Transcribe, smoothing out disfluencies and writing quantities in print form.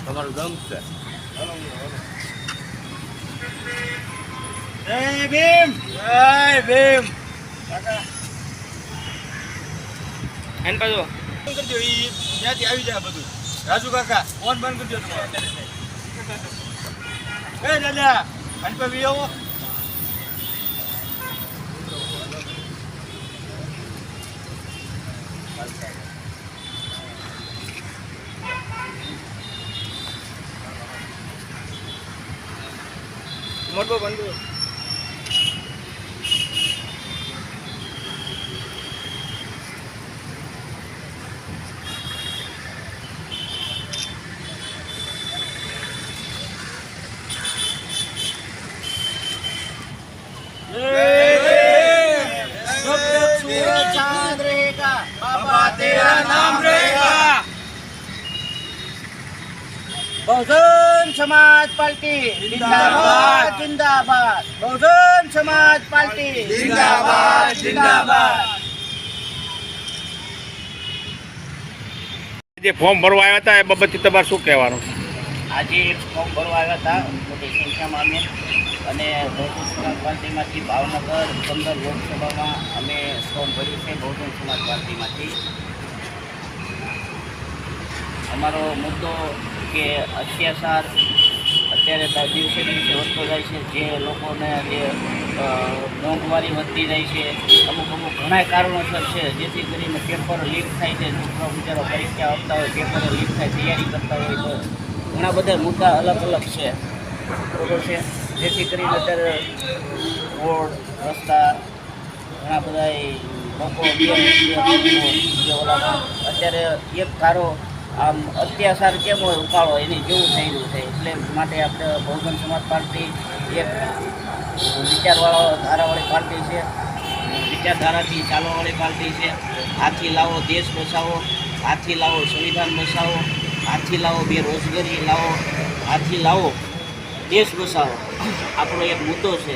તમારું દમ છે. જય ભીમ, જય ભીમ. એન પાછો બંધ કરજો, ત્યાંથી આવી જાય બધું. રાજુ કાકા ફોન બંધ કરજો તમારો. એ દાદા અનપા બી આવો. મોટો બંધુ चांद रहेगा बाबा तेरा नाम रहेगा. बहुजन समाज पार्टी जिंदाबाद जिंदाबाद. बहुजन समाज पार्टी जिंदाबाद जिंदाबाद. જે ફોર્મ ભરવા આવ્યા હતા એ બાબતથી તમારે શું કહેવાનું? આજે ફોર્મ ભરવા આવ્યા હતા મોટી સંખ્યામાં અમે, અને બહુજન સમાજ પાર્ટીમાંથી ભાવનગર 15 લોકસભામાં અમે ફોર્મ ભર્યું છે. બહુજન સમાજ પાર્ટીમાંથી અમારો મુદ્દો કે અત્યાચાર અત્યારે દિવસે દિવસે વધતો જાય છે. જે લોકોને જે મોંઘવારી વધતી જાય છે, અમુક ઘણા કારણોસર છે, જેથી કરીને પેપર લીક થાય છે. છોકરાઓ બિચારો પરીક્ષા આપતા હોય, પેપરો લીક થાય, તૈયારી કરતા હોય, તો ઘણા બધા મુદ્દા અલગ અલગ છે, બરોબર છે. જેથી કરીને અત્યારે રોડ રસ્તા ઘણા બધા લોકો અત્યારે એક ધારો આમ અત્યાચાર કેમ હોય ઉકાળો એની જેવું થઈ રહ્યું છે. એટલે માટે આપણે બહુજન સમાજ પાર્ટી એક ધારાવાળી પાર્ટી છે, વિચારધારાથી ચાલવાવાળી પાર્ટી છે. હાથથી લાવો દેશ બચાવો, હાથથી લાવો સંવિધાન બચાવો, હાથથી લાવો બેરોજગારી લાવો, હાથથી લાવો દેશ બચાવો આપણો એક મુદ્દો છે.